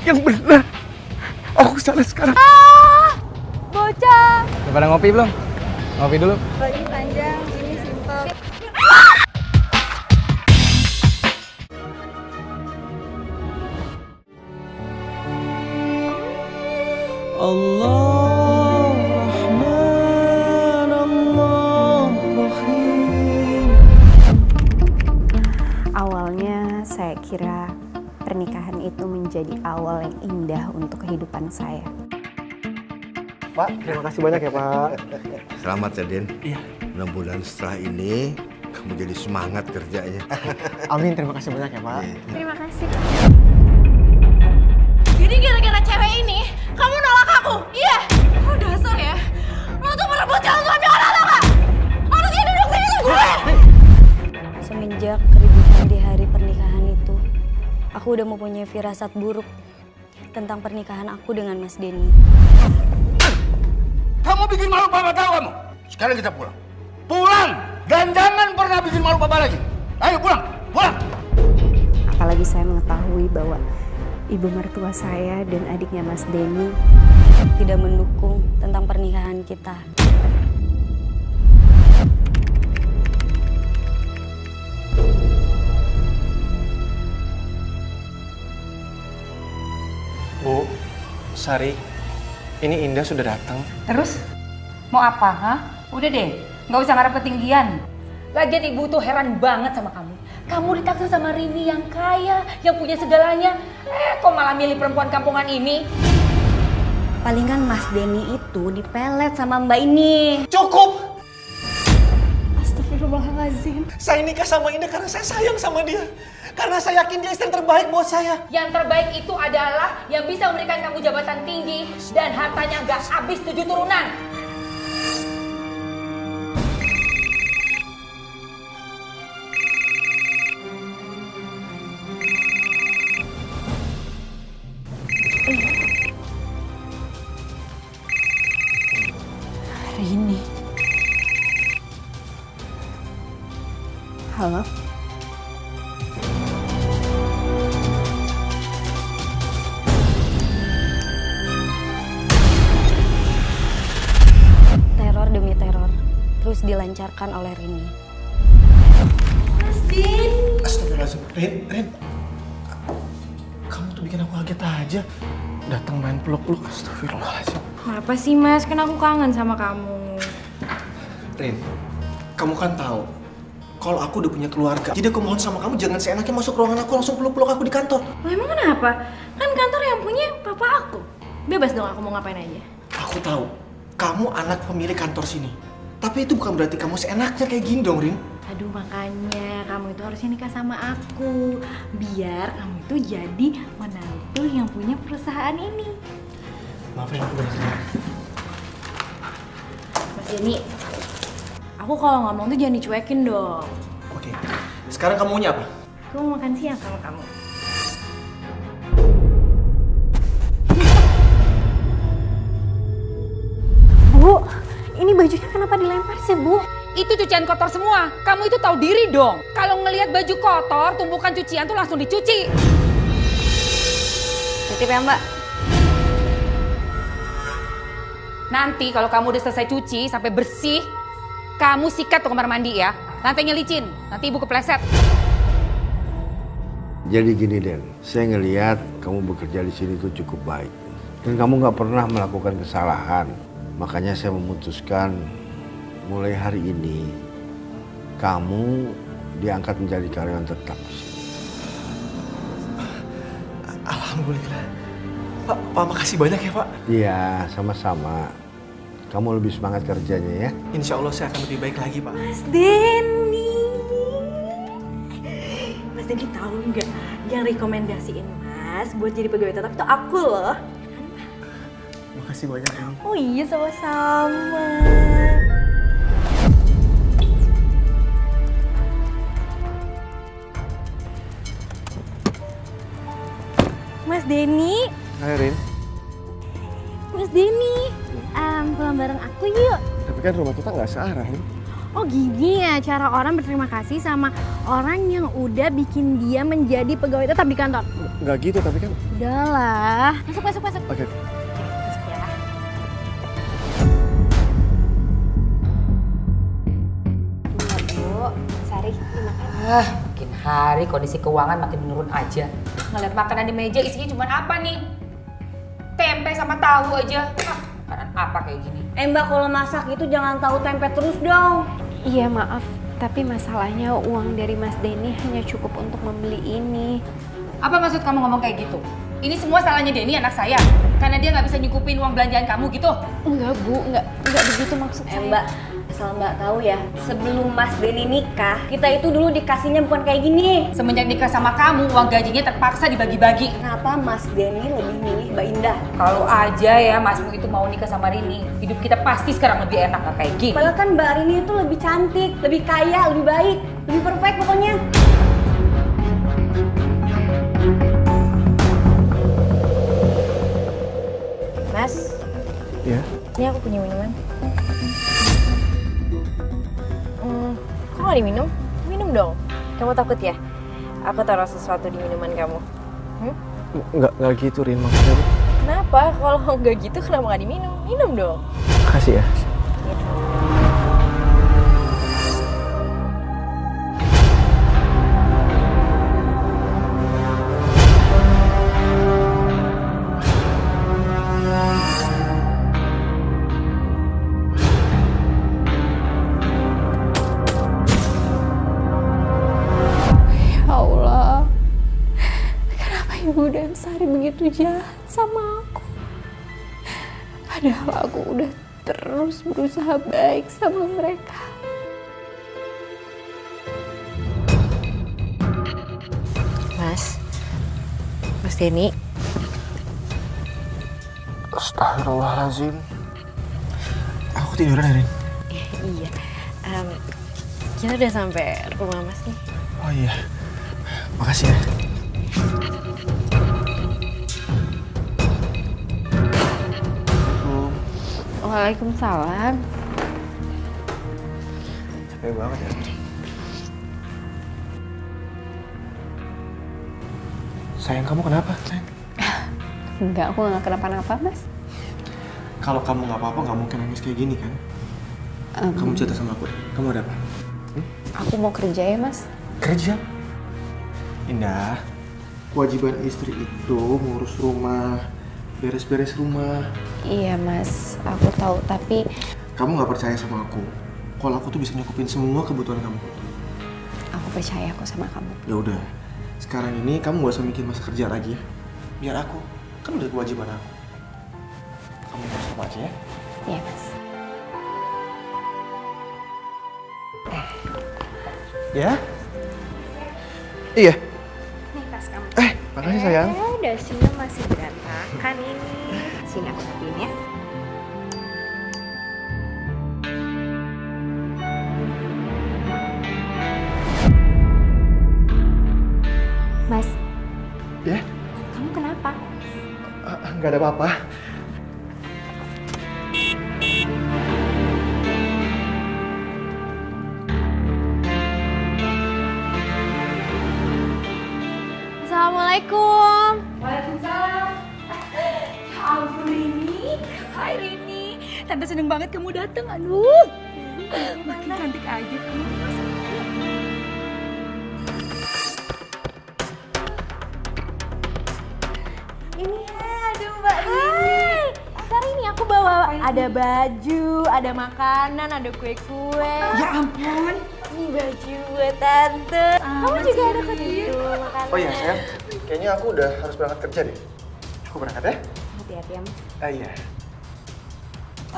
yang benar. Aku salah sekarang. Bocah. Udah pada ngopi belum? Ngopi dulu. Ini panjang, ini simpel. Allah Rahman Allah Rahim. Awalnya saya kira pernikahan itu menjadi awal yang indah untuk kehidupan saya. Pak, terima kasih banyak ya Pak. Selamat ya, Den. Iya. Mudah-mudahan setelah ini kamu jadi semangat kerjanya. Amin, terima kasih banyak ya Pak. Terima kasih. Jadi gara-gara cewek ini, kamu nolak aku? Iya. Oh dasar ya. Lo tuh merebut jalan suami orang lo gak? Harusnya duduk sini tuh gue. Semenjak keributan di hari pernikahan itu, aku udah mempunyai firasat buruk tentang pernikahan aku dengan Mas Denny. Kamu bikin malu Papa tahu kamu? Sekarang kita pulang. Pulang! Dan jangan pernah bikin malu Papa lagi. Ayo pulang, pulang! Apalagi saya mengetahui bahwa ibu mertua saya dan adiknya Mas Denny tidak mendukung tentang pernikahan kita. Bu, Sari, ini Indah sudah datang. Terus? Mau apa, hah? Udah deh, nggak usah ngarep ketinggian. Lagian ibu tuh heran banget sama kamu. Kamu ditaksir sama Rini yang kaya, yang punya segalanya. Kok malah milih perempuan kampungan ini? Palingan Mas Denny itu dipelet sama Mbak ini. Cukup! Astagfirullahaladzim. Saya nikah sama Indah karena saya sayang sama dia. Karena saya yakin dia istri yang terbaik buat saya. Yang terbaik itu adalah yang bisa memberikan kamu jabatan tinggi dan hartanya nggak habis 7 turunan. Rini. Halo? Teror demi teror terus dilancarkan oleh Rini. Mas Din. Astagfirullahaladzim. Rin. Kamu tuh bikin aku kaget aja. Datang main peluk-peluk. Astagfirullahaladzim. Kenapa sih Mas? Kan aku kangen sama kamu. Rin, kamu kan tahu kalau aku udah punya keluarga. Jadi aku mohon sama kamu jangan seenaknya masuk ruangan aku langsung peluk-peluk aku di kantor. Loh, emang kenapa? Kan kantor yang punya papa aku. Bebas dong aku mau ngapain aja. Aku tahu, kamu anak pemilik kantor sini. Tapi itu bukan berarti kamu seenaknya kayak gini dong, Rin. Aduh makanya kamu itu harusnya nikah sama aku. Biar kamu itu jadi menantu yang punya perusahaan ini. Maafin aku bener-bener. Mas Denny, aku kalau ngomong tuh jangan dicuekin dong. Oke, sekarang kamu maunya apa? Aku mau makan siang sama kamu. Bu, ini bajunya kenapa dilempar sih, Bu? Itu cucian kotor semua. Kamu itu tahu diri dong. Kalau ngelihat baju kotor, tumpukan cucian tuh langsung dicuci. Titip ya, Mbak. Nanti kalau kamu udah selesai cuci sampai bersih, kamu sikat tuh kamar mandi ya. Lantainya licin, nanti ibu kepleset. Jadi gini, Den. Saya ngelihat kamu bekerja di sini tuh cukup baik. Dan kamu nggak pernah melakukan kesalahan. Makanya saya memutuskan mulai hari ini kamu diangkat menjadi karyawan tetap. Alhamdulillah. Pak, makasih banyak ya, Pak. Iya, sama-sama. Kamu lebih semangat kerjanya ya. Insya Allah saya akan lebih baik lagi, Pak. Mas Denny. Mas Denny tahu nggak? Yang rekomendasiin Mas buat jadi pegawai tetap itu aku loh. Makasih banyak, Rin. Oh iya sama-sama. Mas Denny. Hai, Rin. Mas Denny. Pulang bareng aku yuk. Tapi kan rumah kita nggak searah, Rin. Oh gini ya cara orang berterima kasih sama orang yang udah bikin dia menjadi pegawai tetap di kantor. Nggak gitu tapi kan. Udahlah. Masuk. Oke. Masuk ya. Bu, Sari, dimakan. Makin hari kondisi keuangan makin menurun aja. Ngeliat makanan di meja isinya cuma apa nih? Tempe sama tahu aja. Makanan apa kayak gini? Mbak, kalau masak itu jangan tahu tempe terus dong. Iya maaf, tapi masalahnya uang dari Mas Denny hanya cukup untuk membeli ini. Apa maksud kamu ngomong kayak gitu? Ini semua salahnya Denny, anak saya. Karena dia nggak bisa nyukupin uang belanjaan kamu gitu. Enggak Bu, enggak begitu maksud saya. Mbak, asal Mbak tahu ya, sebelum Mas Denny nikah, kita itu dulu dikasihnya bukan kayak gini. Semenjak nikah sama kamu, uang gajinya terpaksa dibagi-bagi. Kenapa Mas Denny lebih milih Mbak Indah? Kalau aja ya Masmu itu mau nikah sama Rini, hidup kita pasti sekarang lebih enak, gak kayak gini. Padahal kan Mbak Rini itu lebih cantik, lebih kaya, lebih baik, lebih perfect pokoknya. Mas, Ya. ini aku punya minuman. Kok nggak diminum? Minum dong. Kamu takut ya? Aku taruh sesuatu di minuman kamu. Nggak gitu Rin maksudnya. Kenapa? Kalau nggak gitu kenapa nggak diminum? Minum dong. Makasih ya. Ya Allah, kenapa Ibu dan Sari begitu jahat sama aku? Padahal aku udah terus berusaha baik sama mereka. Mas Denny. Astagfirullahaladzim. Aku tiduran ya Rin? Iya, kita udah sampai rumah Mas nih. Oh iya. Makasih ya. Waalaikumsalam. Capek banget ya. Sayang, kamu kenapa? Sayang. Enggak, aku nggak kenapa-napa, Mas. Kalau kamu nggak apa-apa, nggak mungkin nangis kayak gini kan? Kamu cerita sama aku. Kamu ada apa? Aku mau kerja ya, Mas. Kerja? Indah, kewajiban istri itu ngurus rumah, beres-beres rumah. Iya, Mas. Aku tahu, tapi Kamu nggak percaya sama aku? Kalau aku tuh bisa nyukupin semua kebutuhan kamu. aku percaya kok sama kamu. Ya udah, sekarang ini kamu gak usah mikir masa kerja lagi ya. Biar aku, kan udah kewajiban aku. Kamu ngurus sama aja ya. Iya, Mas. Ya? Iya. Nih tas kamu. Makasih sayang. Udah sini masih berantakan ini. Sini aku rapiin ya. Mas, Ya? kamu kenapa? Nggak ada apa-apa. Assalamualaikum. Waalaikumsalam. Ya ampun Rini. Hai Rini. Tante seneng banget kamu datang. Aduh. Makin cantik aja kamu. Ini aduh Mbak Rini. Sari ini aku bawa ada baju, ada makanan, ada kue-kue. Ya ampun. Ini baju buat tante. Kamu juga ada kado makanan. Oh iya sayang, kayaknya aku udah harus berangkat kerja deh. Aku berangkat ya? Hati-hati ya, Mas. Iya.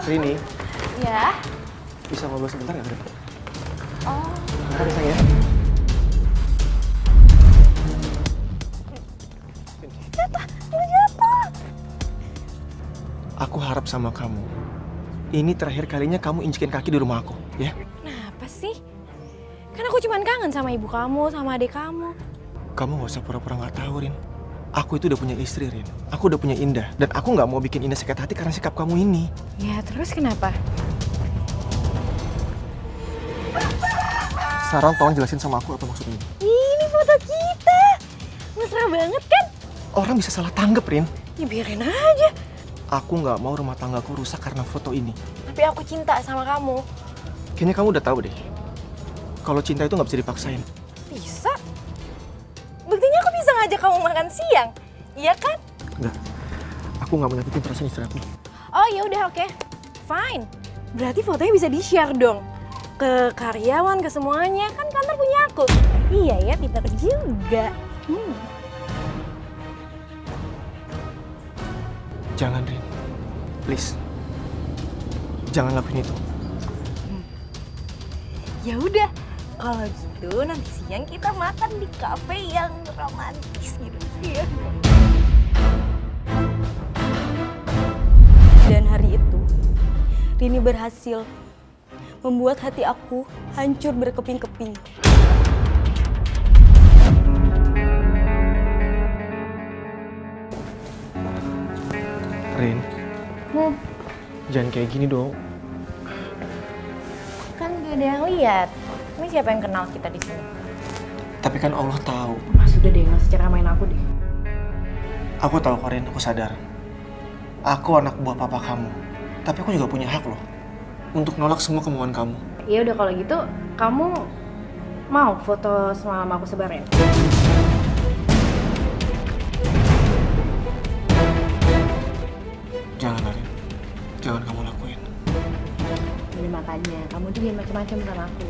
Rini, Ya. bisa ngobrol sebentar nggak? Oh. Makasih sayang ya. Aku harap sama kamu. Ini terakhir kalinya kamu injekin kaki di rumah aku, ya? Kenapa sih? Kan aku cuma kangen sama ibu kamu, sama adik kamu. Kamu gak usah pura-pura gak tahu, Rin. Aku itu udah punya istri, Rin. Aku udah punya Indah. Dan aku gak mau bikin Indah sakit hati karena sikap kamu ini. Ya terus kenapa? Sekarang tolong jelasin sama aku apa maksud ini. Ini foto kita. Mesra banget kan? Orang bisa salah tanggap, Rin. Ya biarin aja. Aku nggak mau rumah tanggaku rusak karena foto ini. Tapi aku cinta sama kamu. Kayaknya kamu udah tahu deh. Kalau cinta itu nggak bisa dipaksain. Bisa? Buktinya aku bisa ngajak kamu makan siang. Iya kan? Enggak. Aku nggak mau nyakitin perasaan istri aku. Oh ya udah oke. Fine. Berarti fotonya bisa di-share dong. Ke karyawan, ke semuanya. Kan kantor punya aku. Iya ya, pintar juga. Jangan, Rin. Please. Jangan lakuin itu. Ya udah. Kalau gitu nanti siang kita makan di kafe yang romantis gitu. Iya. Dan hari itu, Rini berhasil membuat hati aku hancur berkeping-keping. Rin. Jangan kayak gini dong. Kan gak ada yang lihat. Ini siapa yang kenal kita di sini? Tapi kan Allah tahu. Mas udah deh, nggak secara main aku deh. Aku tahu kok, Rin. Aku sadar. Aku anak buah papa kamu. Tapi aku juga punya hak loh. Untuk nolak semua kemauan kamu. Ya udah kalau gitu, kamu mau foto semalam aku sebarin? Jangan, Rin. Jangan kamu lakuin. Ini makanya, kamu tuh jangan macam-macam sama aku.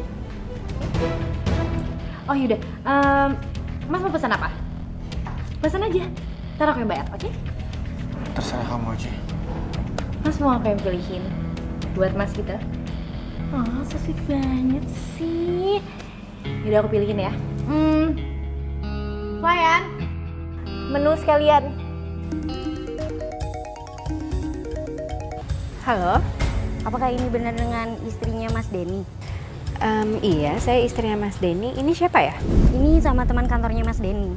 Oh yaudah, Mas mau pesan apa? Pesan aja, ntar aku yang bayar, oke? Terserah kamu aja. Mas mau aku yang pilihin buat Mas kita? Oh, so sweet banget sih. Yaudah aku pilihin ya. Pelayan, menu sekalian. Halo, apakah ini benar dengan istrinya Mas Denny? Iya, saya istrinya Mas Denny. Ini siapa ya? Ini sama teman kantornya Mas Denny.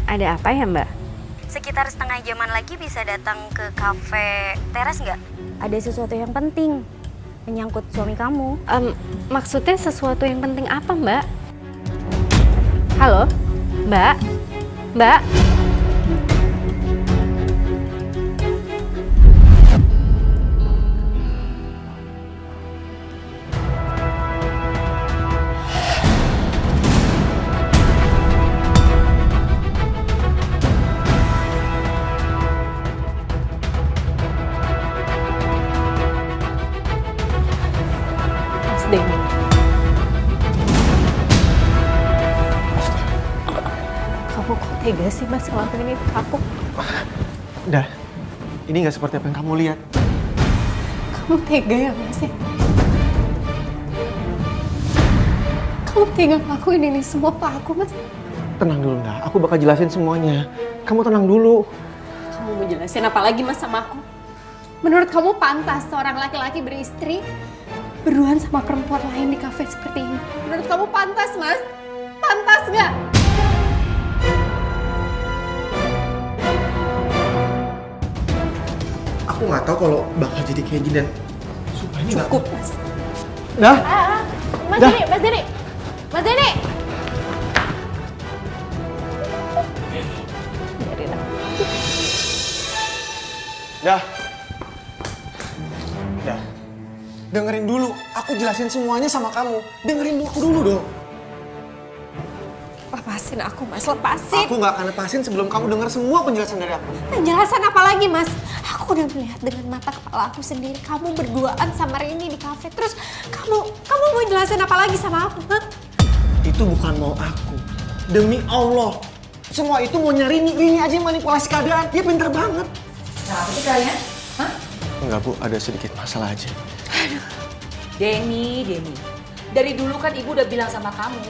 Ada apa ya, Mbak? Sekitar setengah jaman lagi bisa datang ke kafe teras nggak? Ada sesuatu yang penting menyangkut suami kamu. Maksudnya sesuatu yang penting apa, Mbak? Halo? Mbak? Mbak? Mas Denny. Kamu kok tega sih Mas ngelakuin ini ke aku? Dah, ini nggak seperti apa yang kamu lihat. Kamu tega ya Mas ya? Kamu tega ngelakuin ini semua ke aku Mas? Tenang dulu, Dah. Aku bakal jelasin semuanya. Kamu tenang dulu. Kamu mau jelasin apa lagi Mas sama aku? Menurut kamu pantas seorang laki-laki beristri berduaan sama perempuan lain di kafe seperti ini? Menurut kamu pantas Mas? Pantas nggak? Aku nggak tahu kalau bakal jadi kayak gini dan sumpah ini nggak. Cukup Mas. Dah. Mas Dah. Denny, Mas Denny, Mas Denny. Biarin aku. Dah. Dah. Dengerin dulu. Aku jelasin semuanya sama kamu. Dengerin aku dulu dong. Lepasin aku Mas, lepasin. Aku nggak akan lepasin sebelum kamu dengar semua penjelasan dari aku. Penjelasan apa lagi Mas? Aku udah melihat dengan mata kepala aku sendiri kamu berduaan sama Rini di kafe. Terus kamu mau jelasin apa lagi sama aku? Hah? Itu bukan mau aku. Demi Allah. Semua itu mau nyari Rini aja yang manipulasi keadaan. Dia pintar banget. Nah, apa sih kalian? Hah? Enggak, Bu. Ada sedikit masalah aja. Denny. Dari dulu kan ibu udah bilang sama kamu.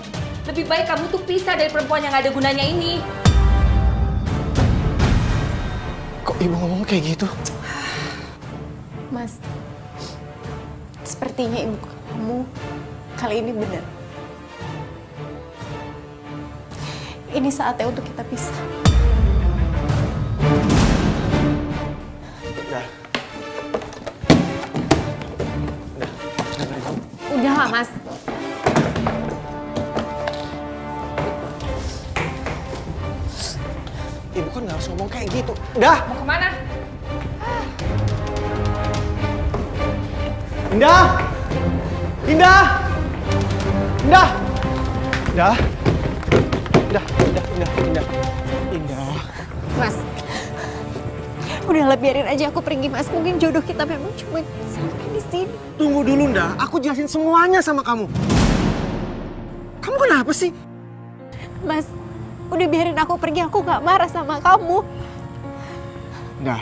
Lebih baik kamu tuh pisah dari perempuan yang gak ada gunanya ini. Kok ibu ngomong kayak gitu? Mas, sepertinya ibu kamu kali ini benar. Ini saatnya untuk kita pisah. Dah. Udahlah Mas. Ibu kan nggak harus ngomong kayak gitu. Dah. Mau kemana? Indah! Indah! Indah! Indah! Indah. Mas, udahlah biarin aja aku pergi mas. Mungkin jodoh kita memang cuma sampai di sini. Tunggu dulu, Nda. Aku jelasin semuanya sama kamu. Kamu kenapa sih? Mas, udah biarin aku pergi. Aku gak marah sama kamu. Nda,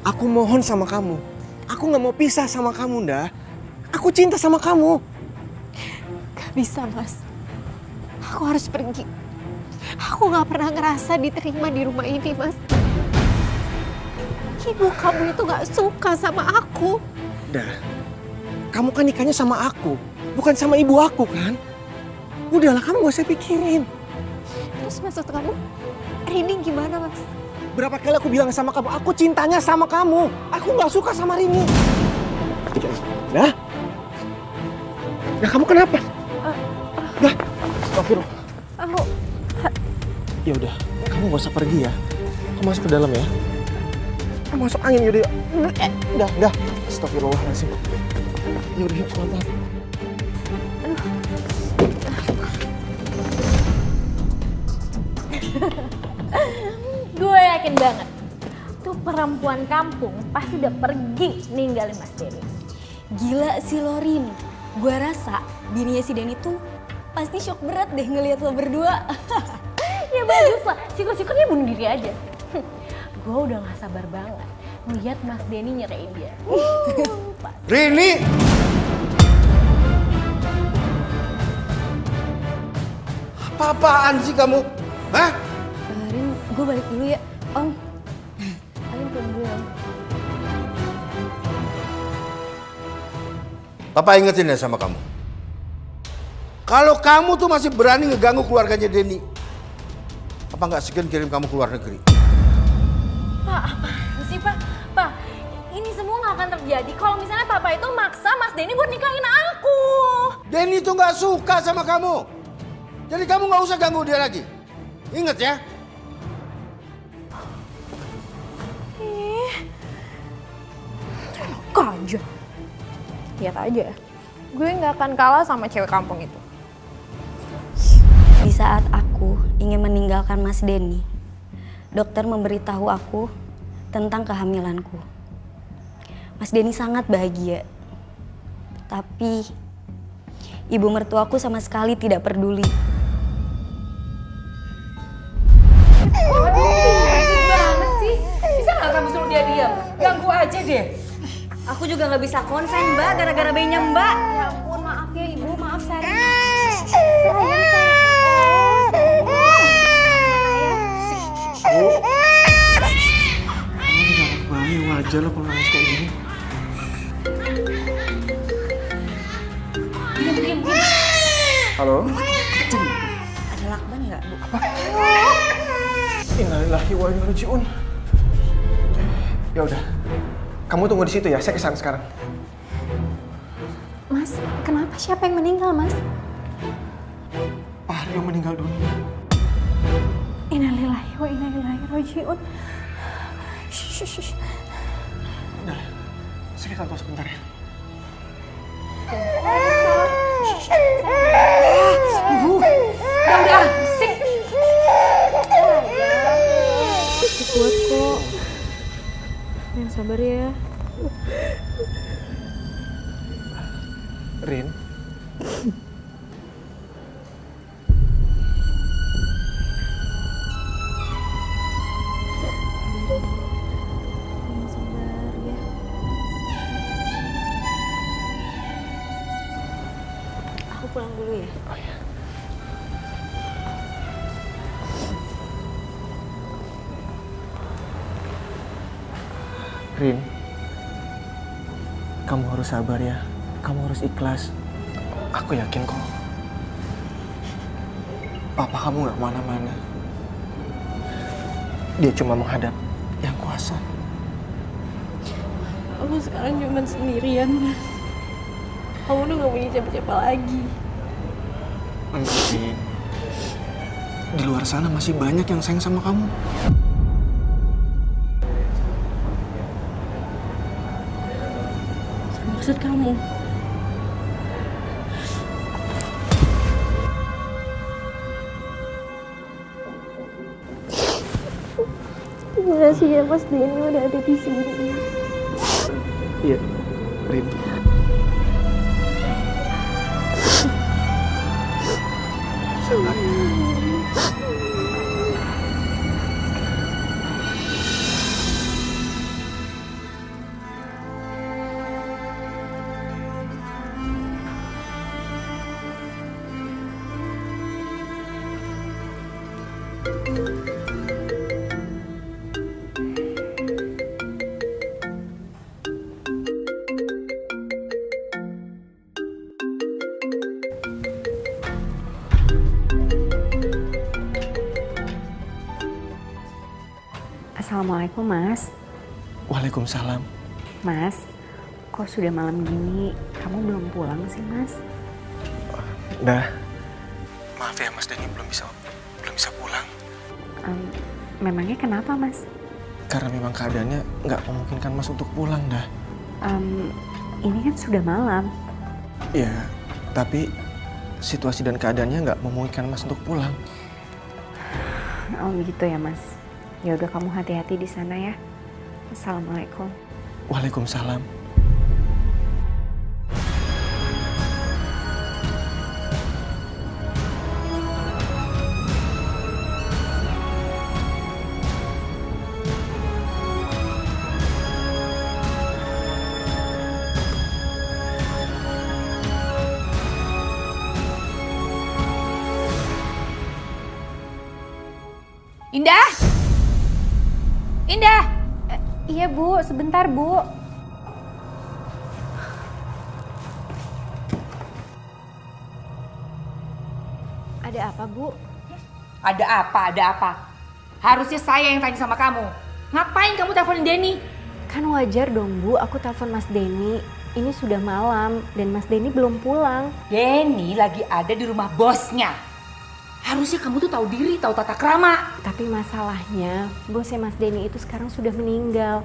aku mohon sama kamu. Aku nggak mau pisah sama kamu, Nda. Aku cinta sama kamu. Gak bisa mas. Aku harus pergi. Aku gak pernah ngerasa diterima di rumah ini mas. Ibu kamu itu gak suka sama aku. Nda, kamu kan nikahnya sama aku, bukan sama ibu aku kan? Udahlah, kamu gak usah pikirin. Terus maksud kamu, Rini gimana mas? Berapa kali aku bilang sama kamu, aku cintanya sama kamu. Aku gak suka sama Rini. Nah, kamu kenapa? Dah, astagfirullah. Aku Ya udah, kamu gak usah pergi ya. Kamu masuk ke dalam ya. Kamu masuk angin yaudah. Dah. Astagfirullahaladzim. Yaudah, yuk pelan-pelan. Gue yakin banget. Tuh perempuan kampung pasti udah pergi ninggalin Mas Denny. Gila si Lorin. Gua rasa bininya si Denny tuh pasti shock berat deh ngelihat lo berdua. Ya bagus lah, syukur-syukur dia bunuh diri aja. Gue udah gak sabar banget ngeliat Mas Denny nyerain dia. Rini! Apa-apaan sih kamu? Hah? Rin, gue balik dulu ya. Om, kalian pulang dulu ya. Papa ingetin ya sama kamu. Kalau kamu tuh masih berani ngeganggu keluarganya Denny, Papa nggak segan kirim kamu ke luar negeri. Pak, apaan sih Pak? Pak, ini semua gak akan terjadi kalau misalnya Papa itu maksa Mas Denny buat nikahin aku. Denny tuh nggak suka sama kamu. Jadi kamu nggak usah ganggu dia lagi. Ingat ya. Aja. Lihat aja, gue gak akan kalah sama cewek kampung itu. Di saat aku ingin meninggalkan Mas Denny, dokter memberitahu aku tentang kehamilanku. Mas Denny sangat bahagia. Tapi ibu mertuaku sama sekali tidak peduli. Asik banget sih. Bisa nggak kamu suruh dia diam? Ganggu aja deh. Aku juga nggak bisa konsen, Mbak, gara-gara bayinya Mbak. Ya ampun, maaf ya Ibu, maaf Sari. Kamu juga anak bayi, wajar lo kalau nangis kayak gini. Diam. Halo? Ada lakban nggak, Bu? Innalillahi wa inna ilaihi raji'un. Ya udah, kamu tunggu di situ ya. Saya kesana sekarang. Mas, kenapa? Siapa yang meninggal, Mas? Pak Haryo meninggal dunia. Innalillahi wa inna ilaihi raji'un. Shh. Udah, saya ke kantor sebentar ya. Udah, sik. Kuat kok. Yang sabar ya. Rin. Yang sabar ya. Aku pulang dulu ya. Oh ya. Rin, kamu harus sabar ya. Kamu harus ikhlas. Aku yakin kok. Papa kamu gak kemana-mana. Dia cuma menghadap yang kuasa. Aku sekarang cuma sendirian, Mas. Kamu udah gak punya siapa-siapa lagi. Enggak, Rin. Di luar sana masih banyak yang sayang sama kamu. maksud kamu? Terima kasih ya Mas Denny udah ada di sini. Iya, Rin. Assalamualaikum Mas. Waalaikumsalam. Mas, kok sudah malam gini kamu belum pulang sih Mas? Dah. Maaf ya Mas Denny belum bisa pulang. Memangnya kenapa Mas? Karena memang keadaannya nggak memungkinkan Mas untuk pulang dah. Ini kan sudah malam. Ya, tapi situasi dan keadaannya nggak memungkinkan Mas untuk pulang. Oh gitu ya Mas. Ya udah kamu hati-hati di sana ya. Assalamualaikum. Waalaikumsalam. Indah! Indah! Iya Bu, sebentar Bu. Ada apa Bu? Ada apa? Harusnya saya yang tanya sama kamu. Ngapain kamu teleponin Denny? Kan wajar dong Bu, aku telepon Mas Denny. Ini sudah malam dan Mas Denny belum pulang. Denny lagi ada di rumah bosnya. Harusnya kamu tuh tahu diri, tahu tata krama. Tapi masalahnya bosnya Mas Denny itu sekarang sudah meninggal.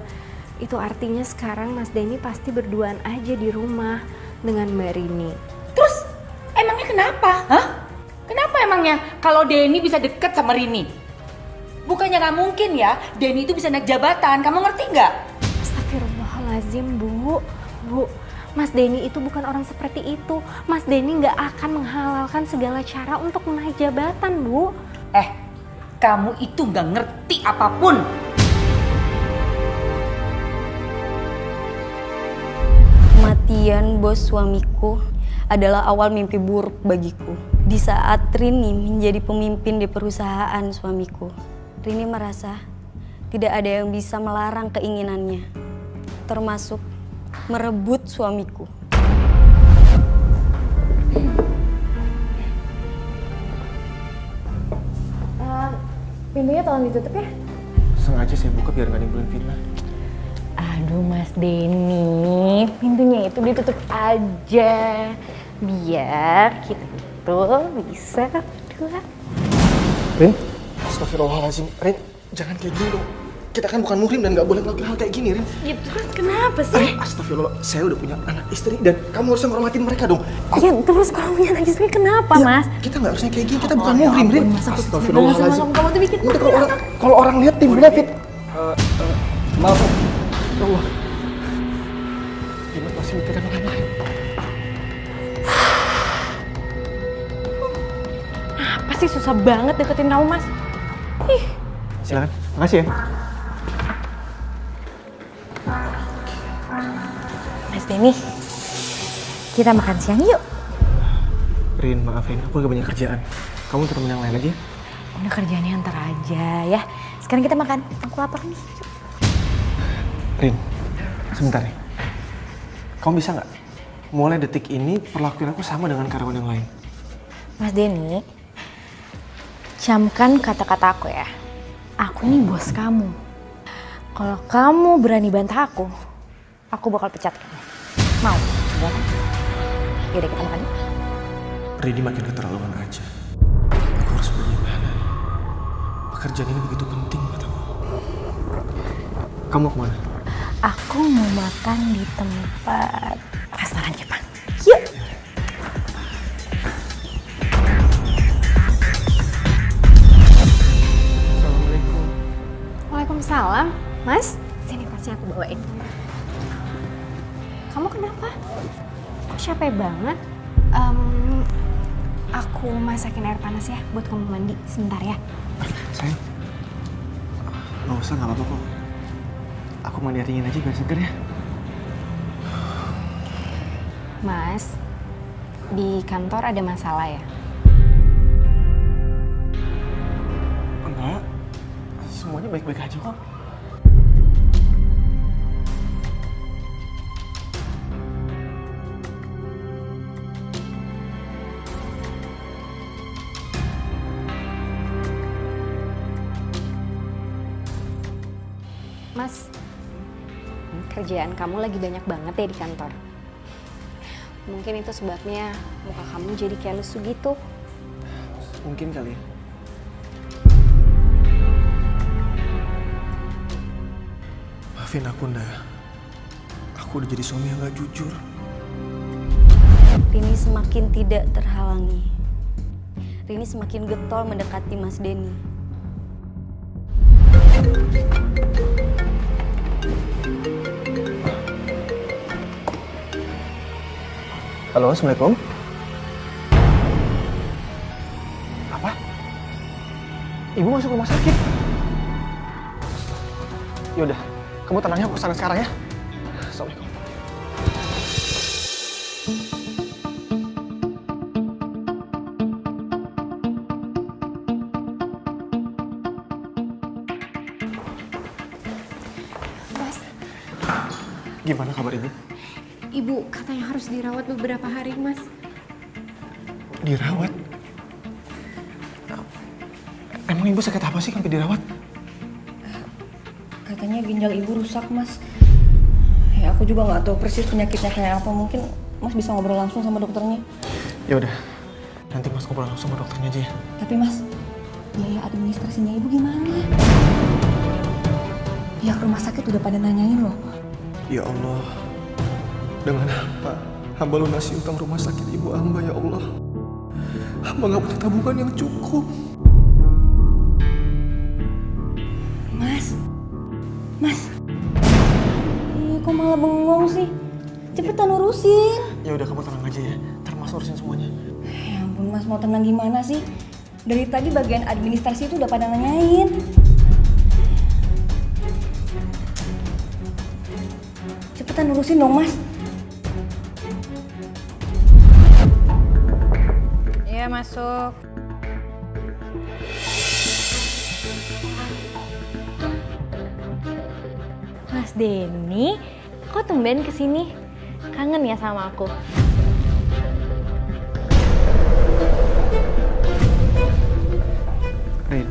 Itu artinya sekarang Mas Denny pasti berduaan aja di rumah dengan Mbak Rini. Terus emangnya kenapa? Hah? Kenapa emangnya kalau Denny bisa deket sama Rini? Bukannya nggak mungkin ya, Denny itu bisa naik jabatan. Kamu ngerti nggak? Astagfirullahaladzim Bu. Bu, Mas Denny itu bukan orang seperti itu. Mas Denny nggak akan menghalalkan segala cara untuk menaik jabatan, Bu. Kamu itu nggak ngerti apapun. Kematian bos suamiku adalah awal mimpi buruk bagiku. Di saat Rini menjadi pemimpin di perusahaan suamiku, Rini merasa tidak ada yang bisa melarang keinginannya, termasuk merebut suamiku. Pintunya tolong ditutup ya. Sengaja saya buka biar nggak nimbulin fitnah. Aduh Mas Denny, pintunya itu ditutup aja. Biar kita itu bisa berdua. Rin, astagfirullahaladzim. Rin, jangan kayak gini dong. Kita kan bukan muhrim dan nggak boleh ngelakuin hal kayak gini, Rin. Ya terus kenapa sih? Astagfirullah, saya udah punya anak istri dan kamu harusnya menghormatin mereka dong. Ya terus kalau punya anak istri kenapa Ya, Mas? kita nggak harusnya kayak gini, kita bukan muhrim, Rin. Astagfirullahaladzim. Kamu tuh bikin Nanti kalau orang lihat timbulnya fit. Maaf. Ya Allah. Dimas masih mikirin orang lain. apa sih susah banget deketin kamu Mas? Ih. Silakan, makasih ya. Mas Denny, kita makan siang yuk. Rin, maaf Rin, aku agak banyak kerjaan. Kamu temen yang lain aja. Udah kerjaannya ntar aja ya. Sekarang kita makan, aku lapar nih. Rin, sebentar nih. Kamu bisa nggak mulai detik ini perlakuan aku sama dengan karyawan yang lain? Mas Denny, camkan kata-kata aku ya. Aku nih bos kamu. Kalau kamu berani bantah aku bakal pecat kamu. Mau? Enggak kan? Yaudah kita makan yuk. Rini makin keterlaluan aja. Aku harus bagaimana? Pekerjaan ini begitu penting buat aku. Kamu kemana? Aku mau makan di tempat restoran Jepang. Yuk. Assalamualaikum. Waalaikumsalam. Mas, sini tasnya aku bawain. Kamu kenapa? Kok capek banget? Aku masakin air panas ya buat kamu mandi sebentar ya. Sayang, nggak usah, nggak apa-apa kok. Aku mandi air dingin aja biar seger ya. Mas, di kantor ada masalah ya? Enggak, semuanya baik-baik aja kok. Mas, kerjaan kamu lagi banyak banget ya di kantor. Mungkin itu sebabnya muka kamu jadi kayak lesu gitu. Mungkin kali ya. Maafin aku, Nda. Aku udah jadi suami yang gak jujur. Rini semakin tidak terhalangi. Rini semakin getol mendekati Mas Denny. Halo, Assalamualaikum. Apa? Ibu masuk rumah sakit? Yaudah, kamu tenang ya, aku kesana sekarang ya. Assalamualaikum. Mas, Gimana kabar Ibu? Ibu katanya harus dirawat beberapa hari, Mas. Dirawat? Emang Ibu sakit apa sih sampai dirawat? Katanya ginjal ibu rusak, Mas. Ya aku juga nggak tahu persis penyakitnya kayak apa. Mungkin Mas bisa ngobrol langsung sama dokternya. Ya udah, nanti Mas ngobrol langsung sama dokternya aja ya. Tapi Mas, biaya administrasinya ibu gimana? Pihak rumah sakit udah pada nanyain loh. Ya Allah, dengan apa hamba lunasi utang rumah sakit ibu hamba ya Allah. Hamba gak punya tabungan yang cukup. Mas, kok malah bengong sih? Cepetan urusin. Ya udah kamu tenang aja ya, ntar Mas urusin semuanya. Ya ampun Mas, mau tenang gimana sih? Dari tadi bagian administrasi itu udah pada nanyain. Cepetan urusin dong Mas. Iya, masuk. Mas Denny, kok tumben kesini? Kangen ya sama aku? Rin,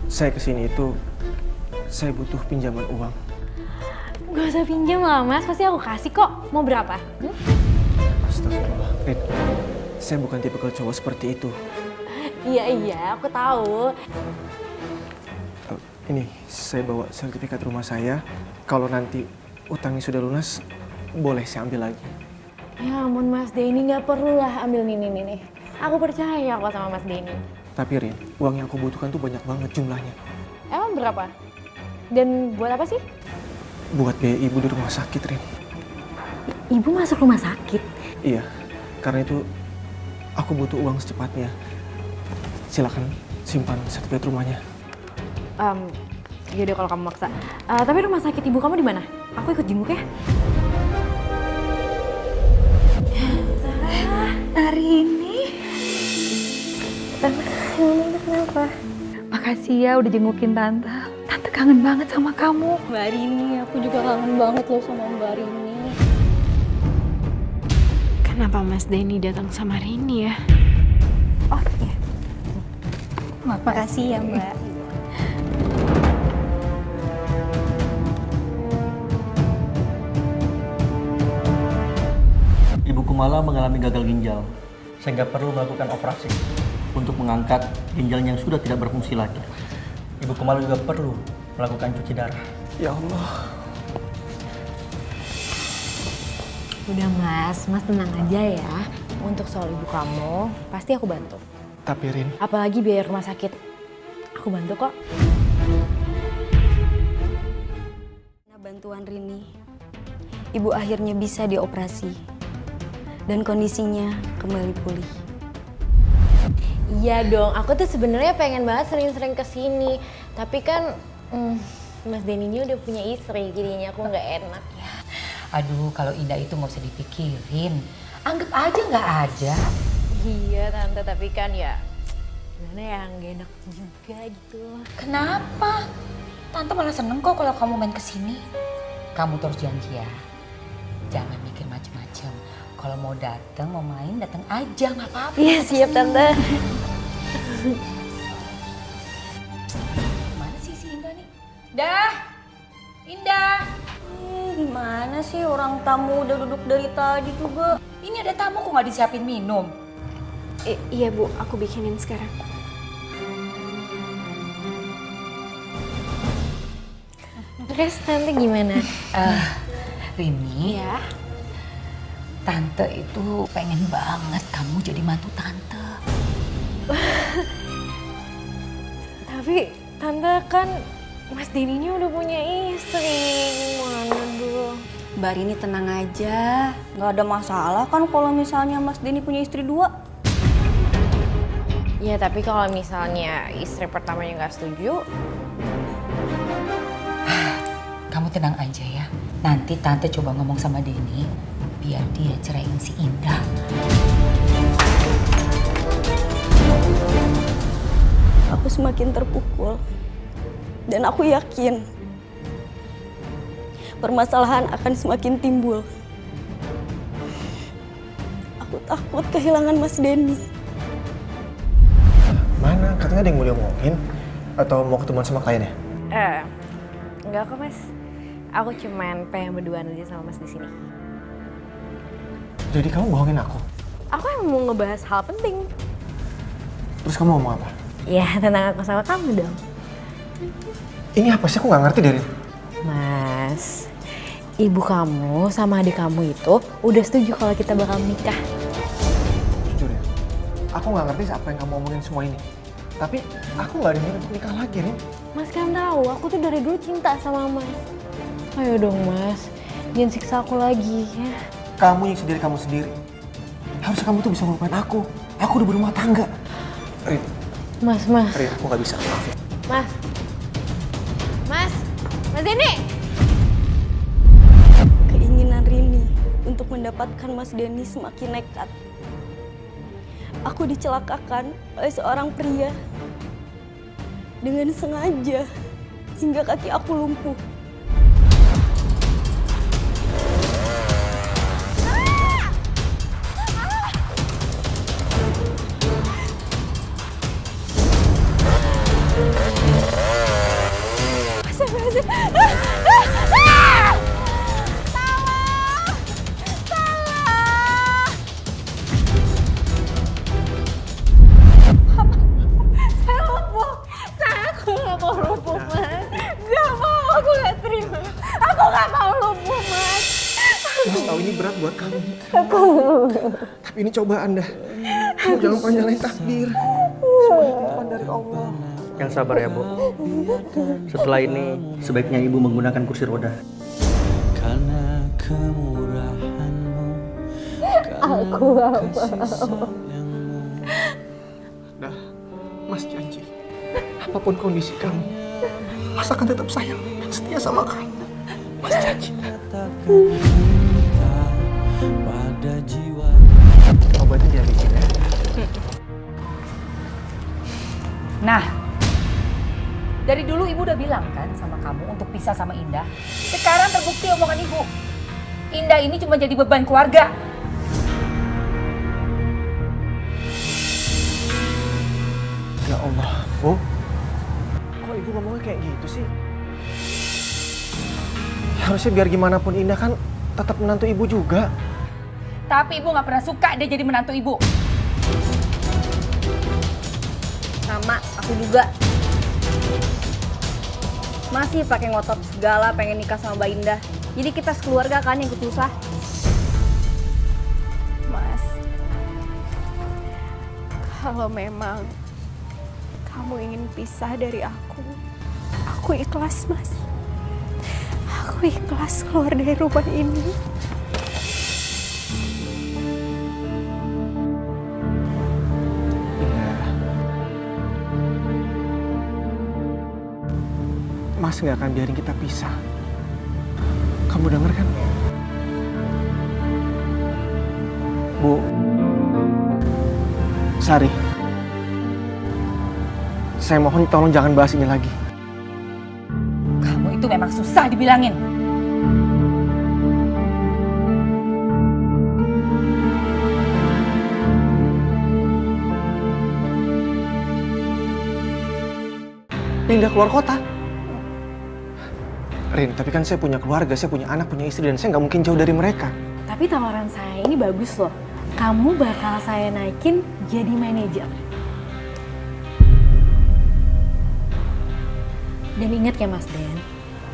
saya kesini itu, saya butuh pinjaman uang. Gak usah pinjam lah mas, pasti aku kasih kok. Mau berapa? Astagfirullah, Rin, saya bukan tipe cowok seperti itu. Iya, aku tahu. Ini, saya bawa sertifikat rumah saya. Kalau nanti utangnya sudah lunas, boleh saya ambil lagi. Ya ampun Mas Denny, gak perlu lah ambil nih. Aku percaya kok sama Mas Denny. Tapi Rin, uang yang aku butuhkan tuh banyak banget jumlahnya. Emang berapa? Dan buat apa sih? Buat biaya ibu di rumah sakit, Rin. Ibu masuk rumah sakit? Iya, karena itu aku butuh uang secepatnya. Silakan simpan sertifikat rumahnya. Yaudah kalau kamu maksa. Tapi rumah sakit ibu kamu di mana? Aku ikut jenguk ya. Hari ini Tante kenapa? Makasih ya udah jengukin Tante. Tante kangen banget sama kamu. Mbak Rini, aku juga kangen banget loh sama Mbak Rini. Kenapa Mas Denny datang sama Rini ya? Oh iya. Makasih ya Mbak. Ibu Kumala mengalami gagal ginjal, sehingga perlu melakukan operasi untuk mengangkat ginjalnya yang sudah tidak berfungsi lagi. Ibu Kumala juga perlu melakukan cuci darah. Ya Allah. Udah mas tenang aja ya. Untuk soal ibu kamu, pasti aku bantu. Tapi Rin, Apalagi biaya rumah sakit, aku bantu kok. Karena bantuan Rini, ibu akhirnya bisa dioperasi dan kondisinya kembali pulih. Iya dong, aku tuh sebenarnya pengen banget sering-sering kesini. Tapi kan Mas Denny udah punya istri, jadinya aku nggak enak ya. Aduh, kalau Indah itu nggak usah dipikirin. Anggap aja nggak ada. Iya tante, tapi kan ya gimana ya, nggak enak juga gitu. Kenapa? Tante malah seneng kok kalau kamu main kesini. Kamu terus janji ya, jangan mikir macem-macem. Kalau mau datang, mau main, datang aja, nggak apa-apa. Iya siap tante. Mana sih si Indah nih? Dah, Indah. Gimana sih orang tamu udah duduk dari tadi juga? Ini ada tamu kok nggak disiapin minum? Iya Bu, aku bikinin sekarang. Terus tante gimana? Rini, Ya. tante itu pengen banget kamu jadi mantu tante. Tapi tante kan Mas Denny udah punya istri. Gimana dulu? Mbak Rini tenang aja, nggak ada masalah kan kalau misalnya Mas Denny punya istri 2. Ya tapi kalau misalnya istri pertamanya nggak setuju, Kamu tenang aja ya. Nanti tante coba ngomong sama Denny biar dia ceraiin si Indah. Aku semakin terpukul dan aku yakin permasalahan akan semakin timbul. Aku takut kehilangan Mas Denny. mana? Katanya ada yang mau diomongin? Atau mau ketemuan sama kliennya? Enggak kok mas. Aku cuman pengen berduaan aja sama mas di sini. Jadi kamu bohongin aku? Aku yang mau ngebahas hal penting. Terus kamu ngomong apa? Ya tentang aku sama kamu dong. Ini apa sih? Aku nggak ngerti dari. Mas, ibu kamu sama adik kamu itu udah setuju kalau kita bakal menikah. Jujur ya, aku nggak ngerti apa yang kamu omongin semua ini. Tapi aku nggak ada niat untuk nikah lagi, Rin. Mas kan tahu, aku tuh dari dulu cinta sama mas. Ayo dong mas, jangan siksa aku lagi ya. Kamu nyiksa diri kamu sendiri. Harusnya kamu tuh bisa melupain aku. Aku udah berumah tangga. Rin, Mas. Rin, aku nggak bisa. Maaf ya. Mas Denny! Keinginan Rini untuk mendapatkan Mas Denny semakin nekat. Aku dicelakakan oleh seorang pria dengan sengaja hingga kaki aku lumpuh. Mas tahu ini berat buat kamu. Tapi ini cobaan dah. Kamu jangan pernah nyalain takdir. Semua titipan dari Allah. Yang sabar ya, Bu. Setelah ini sebaiknya Ibu menggunakan kursi roda. Karena kemurahanmu, Aku gak mau. Dah, Mas janji. Apapun kondisi kamu, Mas akan tetap sayang dan setia sama kamu. Mas janji. pada jiwa. Obatnya dihabisin ya. Nah, dari dulu ibu udah bilang kan sama kamu untuk pisah sama Indah. Sekarang terbukti omongan ibu. Indah ini cuma jadi beban keluarga. Ya Allah, Bu. Kok ibu ngomongnya kayak gitu sih? Harusnya biar gimana pun Indah kan tetap menantu ibu juga. Tapi ibu gak pernah suka dia jadi menantu ibu. Sama, aku juga. Masih pakai ngotot segala pengen nikah sama Mbak Indah. Jadi kita sekeluarga kan yang ikut susah. Kalau memang kamu ingin pisah dari aku ikhlas, Mas. Aku ikhlas keluar dari rumah ini. Mas nggak akan biarin kita pisah. Kamu denger kan? Bu, Sari, saya mohon tolong jangan bahas ini lagi. Kamu itu memang susah dibilangin. Pindah keluar kota. Rin, tapi kan saya punya keluarga, saya punya anak, punya istri, dan saya nggak mungkin jauh dari mereka. Tapi tawaran saya ini bagus loh. Kamu bakal saya naikin jadi manajer. Dan ingat ya Mas Den,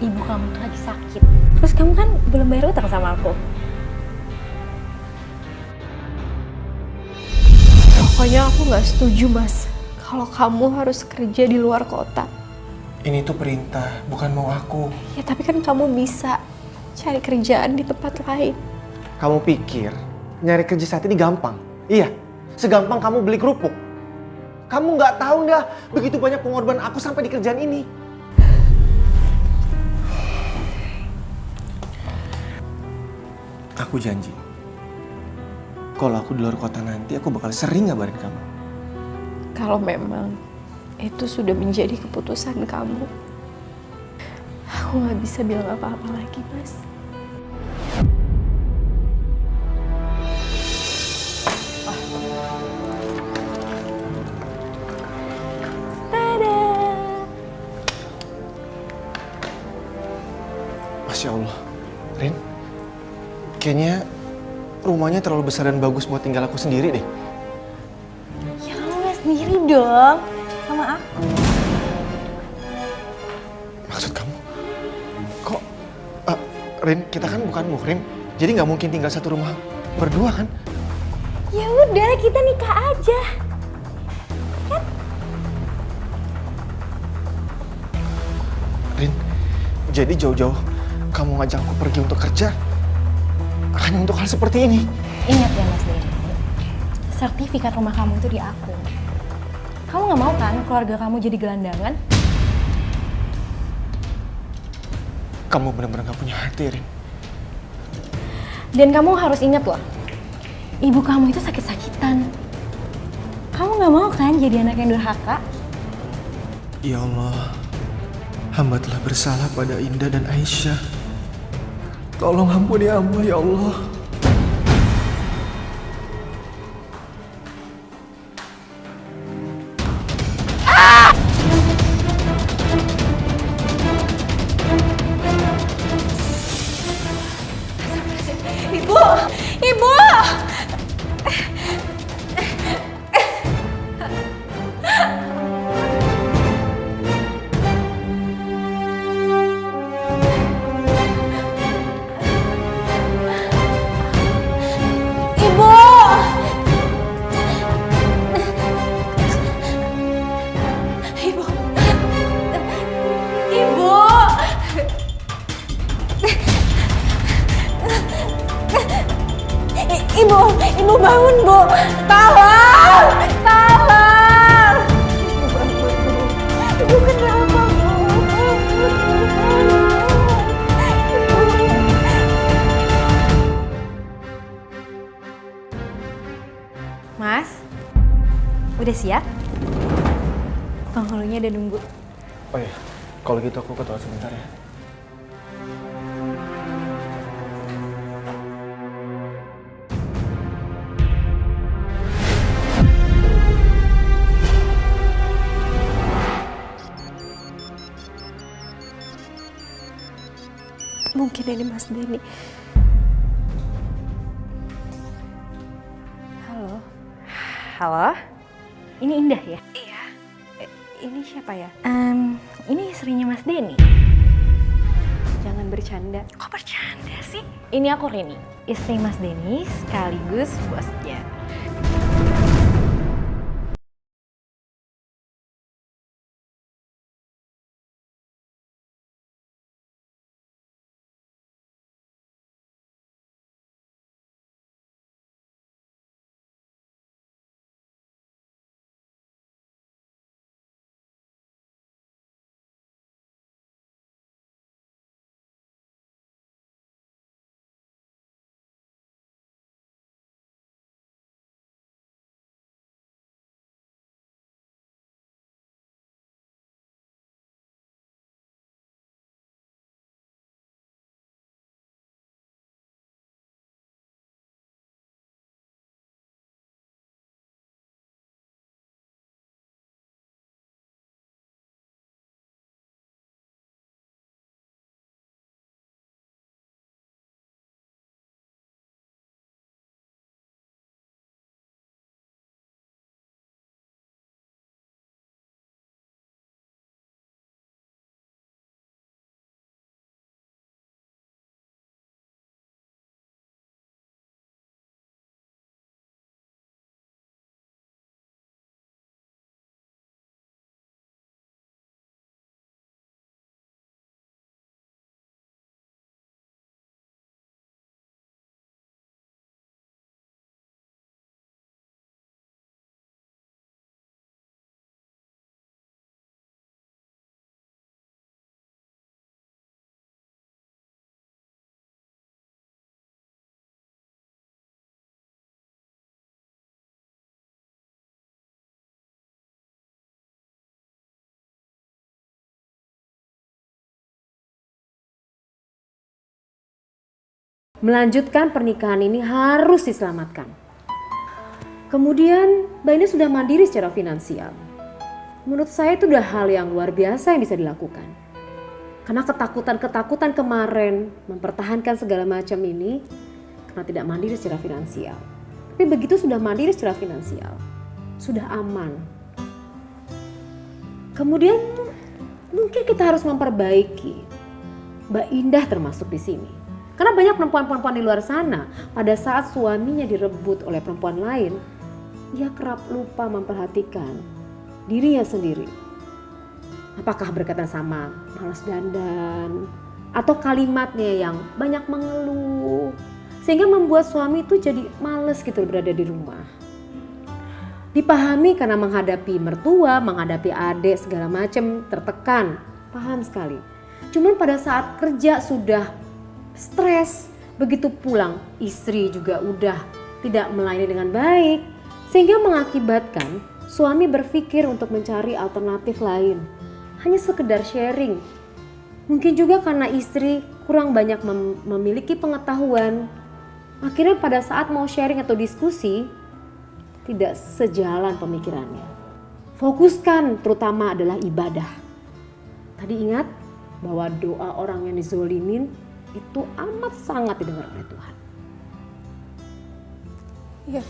ibu kamu tuh lagi sakit. Terus kamu kan belum bayar utang sama aku. Pokoknya aku nggak setuju, Mas. Kalau kamu harus kerja di luar kota. Ini tuh perintah, bukan mau aku. Ya tapi kan kamu bisa cari kerjaan di tempat lain. Kamu pikir nyari kerja saat ini gampang? Iya, segampang kamu beli kerupuk. Kamu nggak tahu dah, begitu banyak pengorbanan aku sampai di kerjaan ini. Aku janji, kalau aku di luar kota nanti, aku bakal sering ngabarin kamu. Kalau memang itu sudah menjadi keputusan kamu, aku nggak bisa bilang apa-apa lagi, Mas. Masya Allah, Rin, kayaknya rumahnya terlalu besar dan bagus buat tinggal aku sendiri deh. Ya kamu sendiri dong, sama aku. Maksud kamu, kok, Rin, kita kan bukan muhrim, jadi nggak mungkin tinggal satu rumah berdua kan? Ya udah, kita nikah aja. Kan? Rin, jadi jauh-jauh kamu ngajak aku pergi untuk kerja hanya untuk hal seperti ini. Ingat ya Mas Denny, sertifikat rumah kamu itu di aku. Kamu nggak mau kan keluarga kamu jadi gelandangan? Kamu benar-benar gak punya hati, Rin. Dan kamu harus ingat loh, ibu kamu itu sakit-sakitan. Kamu nggak mau kan jadi anak yang durhaka? Ya Allah, hamba telah bersalah pada Indah dan Aisyah. Tolong ampuni hamba, ya Allah. Ibu! Ibu! Ibu bangun, Bu. Tolong! Tolong! Ibu kenapa, Bu? Mas, udah siap? Penghulunya udah nunggu. Oh iya, kalau gitu aku ke toilet sebentar ya. Mungkin ini Mas Denny. Halo. Halo? Ini Indah ya? Iya. Ini siapa ya? Ini istrinya Mas Denny. Jangan bercanda. Kok bercanda sih? Ini aku Rini, istri Mas Denny sekaligus bosnya. Melanjutkan pernikahan ini harus diselamatkan. Kemudian Mbak ini sudah mandiri secara finansial. Menurut saya itu udah hal yang luar biasa yang bisa dilakukan. Karena ketakutan kemarin mempertahankan segala macam ini karena tidak mandiri secara finansial. Tapi begitu sudah mandiri secara finansial, sudah aman. Kemudian mungkin kita harus memperbaiki. Mbak Indah termasuk di sini. Karena banyak perempuan-perempuan di luar sana pada saat suaminya direbut oleh perempuan lain, ia kerap lupa memperhatikan dirinya sendiri. Apakah berkaitan sama malas dandan atau kalimatnya yang banyak mengeluh sehingga membuat suami itu jadi males gitu berada di rumah. Dipahami karena menghadapi mertua, menghadapi adik segala macam tertekan, paham sekali. Cuman pada saat kerja sudah stres, begitu pulang istri juga udah tidak melayani dengan baik sehingga mengakibatkan suami berpikir untuk mencari alternatif lain. Hanya sekedar sharing. Mungkin juga karena istri kurang banyak memiliki pengetahuan. Akhirnya pada saat mau sharing atau diskusi, tidak sejalan pemikirannya. Fokuskan terutama adalah ibadah. Tadi ingat bahwa doa orang yang dizolimin itu amat sangat didengar oleh Tuhan. Iya,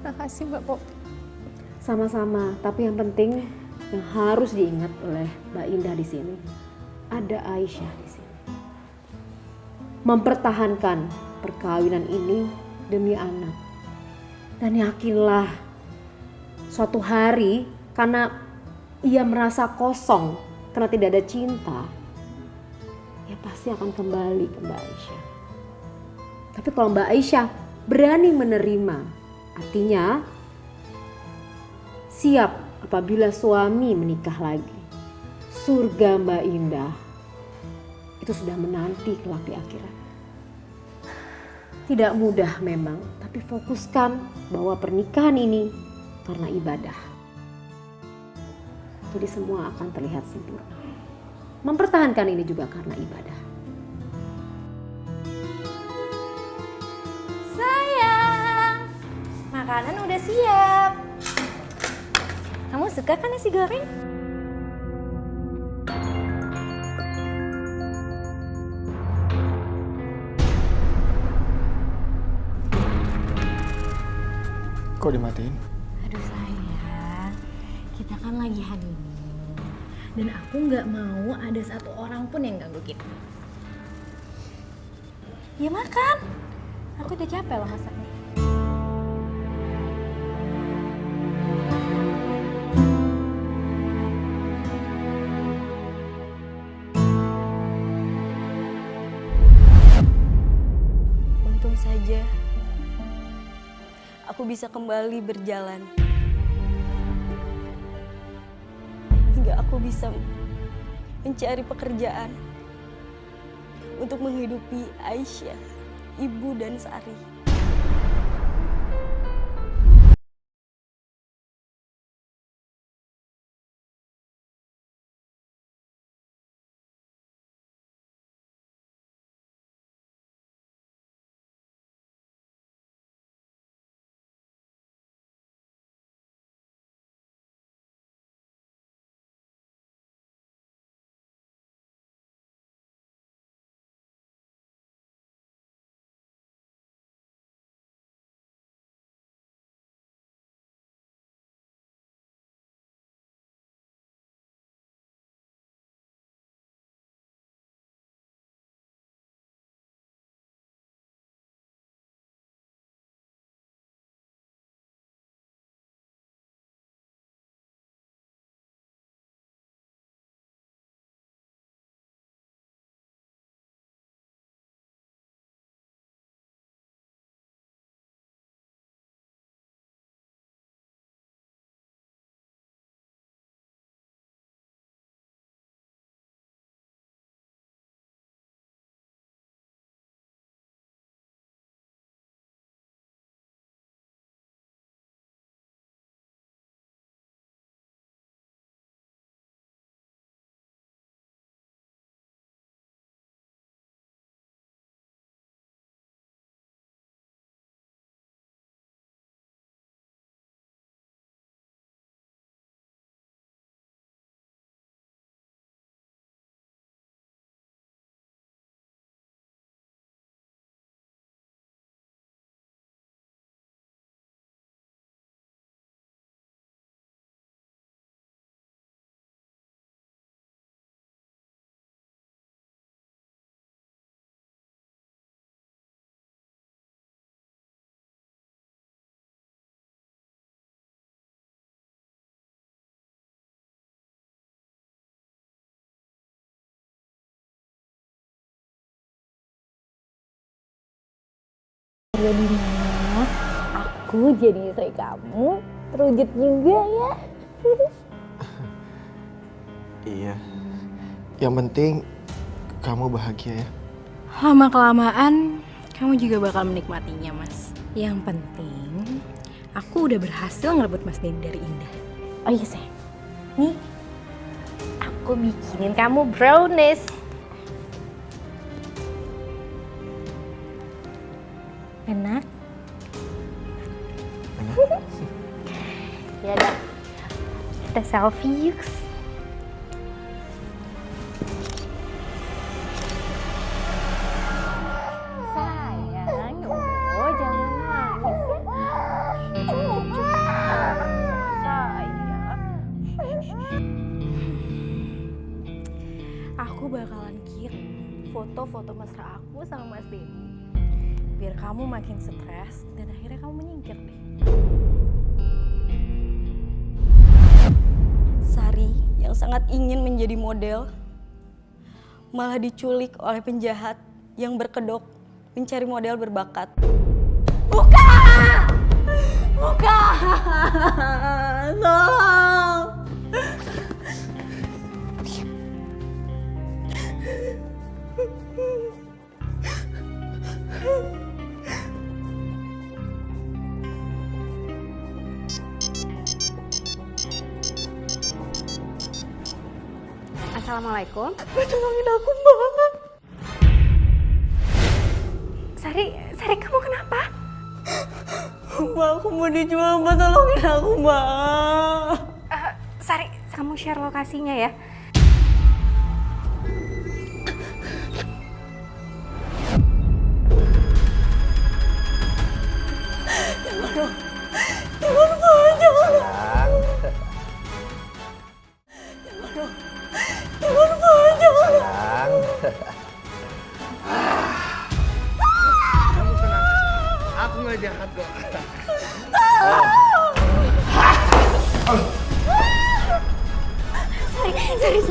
makasih Mbak Popi. Sama-sama, tapi yang penting yang harus diingat oleh Mbak Indah di sini, ada Aisyah di sini. Mempertahankan perkawinan ini demi anak. Dan yakinlah suatu hari karena ia merasa kosong karena tidak ada cinta, ya pasti akan kembali ke Mbak Aisyah. Tapi kalau Mbak Aisyah berani menerima, artinya siap apabila suami menikah lagi. Surga Mbak Indah itu sudah menanti kelak di akhirat. Tidak mudah memang, tapi fokuskan bahwa pernikahan ini karena ibadah. Jadi semua akan terlihat sempurna. Mempertahankan ini juga karena ibadah. Sayang, makanan udah siap. Kamu suka kan nasi goreng? Kok dimatiin? Aduh sayang, kita kan lagi honeymoon. Dan aku nggak mau ada satu orang pun yang ganggu kita. Ya makan, aku udah capek loh masaknya. Untung saja aku bisa kembali berjalan. Hingga aku bisa mencari pekerjaan untuk menghidupi Aisyah, Ibu dan Sari. Jadinya aku jadi istri kamu terwujud juga ya. Iya. Yang penting kamu bahagia ya. Lama-kelamaan kamu juga bakal menikmatinya, Mas. Yang penting aku udah berhasil ngerebut Mas Denny dari Indah. Oh iya, sayang. Nih, aku bikinin kamu brownies. Enak? Ya udah, kita selfie yuk. Sayang, oh jangan nangis ya. Aku bakalan kirim foto-foto mesra aku sama Mas Denny. Biar kamu makin stres dan akhirnya kamu menyingkir deh. Sari yang sangat ingin menjadi model malah diculik oleh penjahat yang berkedok mencari model berbakat. Buka! Buka! Tolong! Assalamualaikum. Tolongin aku, Mbak. Sari kamu kenapa? Mbak, aku mau dijual, Mbak. Tolongin aku, Mbak. Sari, kamu share lokasinya ya. Kamu tenang aja. Aku nggak jahat kok. Sari,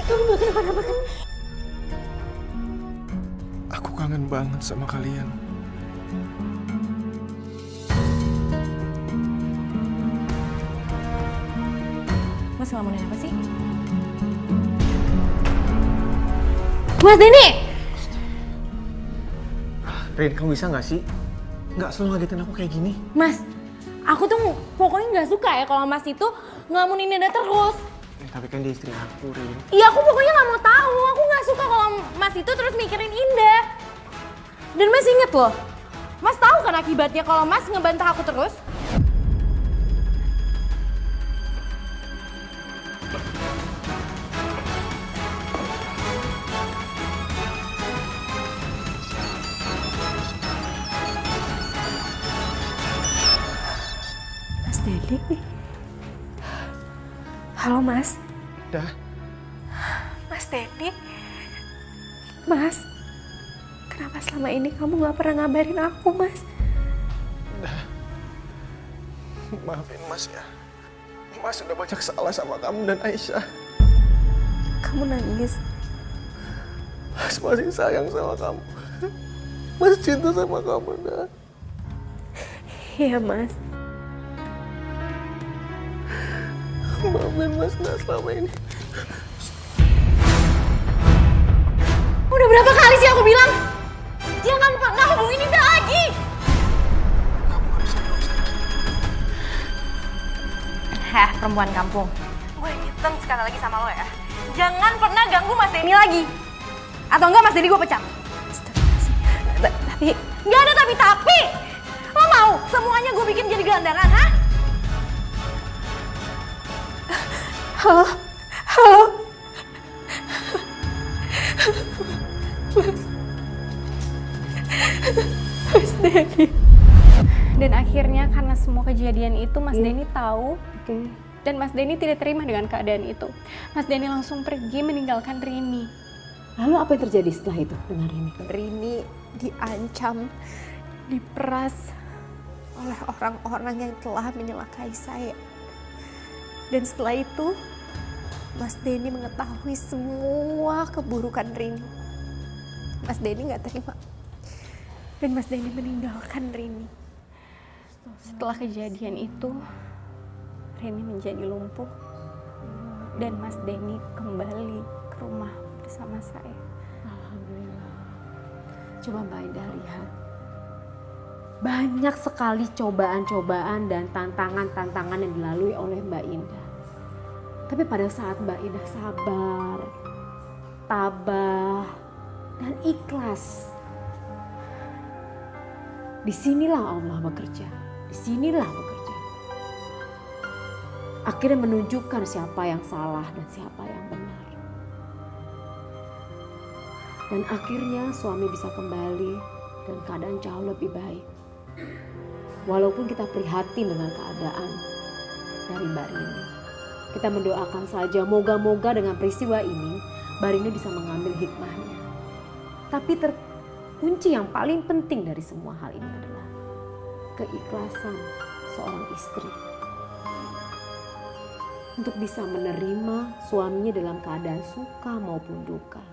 kamu gak kenapa-napa kan? Aku kangen banget sama kalian. Mas ngelamunin apa sih? Mas Denny! Rin, kamu bisa nggak sih? Nggak selalu ngagetin aku kayak gini. Mas, aku tuh pokoknya nggak suka ya kalau Mas itu ngelamunin Indah terus. Tapi kan dia istri aku, Rin. Iya, aku pokoknya nggak mau tahu. Aku nggak suka kalau Mas itu terus mikirin Indah. Dan Mas inget loh, Mas tahu kan akibatnya kalau Mas ngebantah aku terus? Mas Denny. Halo, Mas. Dah. Mas Denny. Mas, kenapa selama ini kamu gak pernah ngabarin aku, Mas? Maafin Mas ya. Mas udah banyak salah sama kamu dan Aisyah. Kamu nangis. Mas masih sayang sama kamu. Mas cinta sama kamu, dah. Iya, Mas. Maafin Mas, dah selama ini. Udah berapa kali sih aku bilang? Jangan pernah hubungin Indah lagi! Heh, perempuan kampung. Gue ngiten sekali lagi sama lo ya. Jangan pernah ganggu Mas Denny lagi. Atau enggak Mas Denny gue pecat. Tapi... Nggak ada tapi-tapi! Lo mau semuanya gue bikin jadi gelandangan, ha? Halo? Halo? Mas Denny. Dan akhirnya karena semua kejadian itu Mas Denny tahu. Dan Mas Denny tidak terima dengan keadaan itu. Mas Denny langsung pergi meninggalkan Rini. Lalu apa yang terjadi setelah itu dengan Rini? Rini diancam, diperas oleh orang-orang yang telah menyelakai saya. Dan setelah itu Mas Denny mengetahui semua keburukan Rini. Mas Denny gak terima. Dan Mas Denny meninggalkan Rini. Setelah kejadian itu, Rini menjadi lumpuh dan Mas Denny kembali ke rumah bersama saya. Alhamdulillah. Coba Mbak Indah lihat. Banyak sekali cobaan-cobaan dan tantangan-tantangan yang dilalui oleh Mbak Indah. Tapi pada saat Mbak Indah sabar, tabah, dan ikhlas, disinilah Allah bekerja. Disinilah bekerja. Akhirnya menunjukkan siapa yang salah dan siapa yang benar. Dan akhirnya suami bisa kembali dan keadaan jauh lebih baik. Walaupun kita prihatin dengan keadaan dari Mbak Rini. Kita mendoakan saja moga-moga dengan peristiwa ini Mbak Rini bisa mengambil hikmahnya. Tapi kunci yang paling penting dari semua hal ini adalah keikhlasan seorang istri untuk bisa menerima suaminya dalam keadaan suka maupun duka.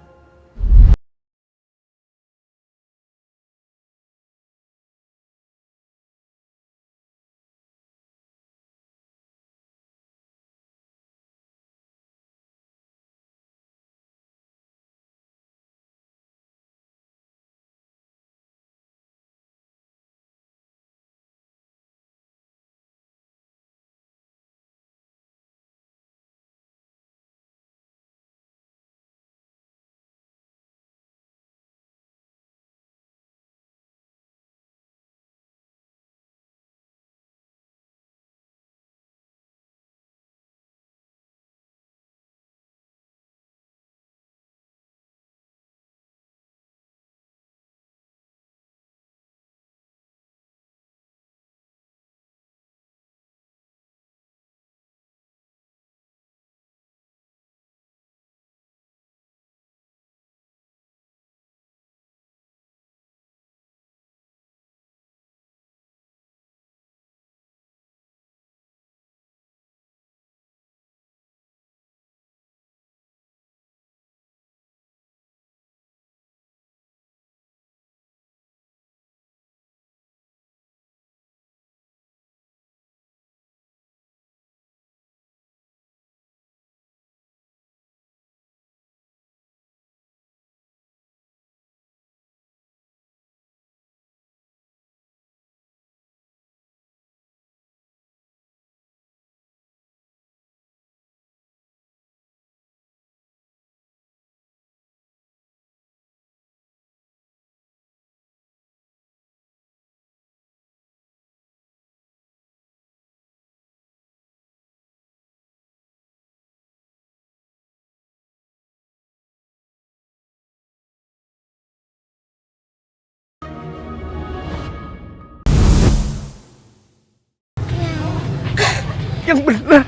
Yang benar.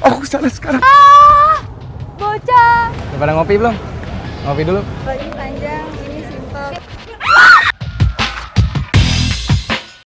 Aku salah sekarang. Bocah. Udah pada ngopi belum? Ngopi dulu. Ini panjang, ini simpel.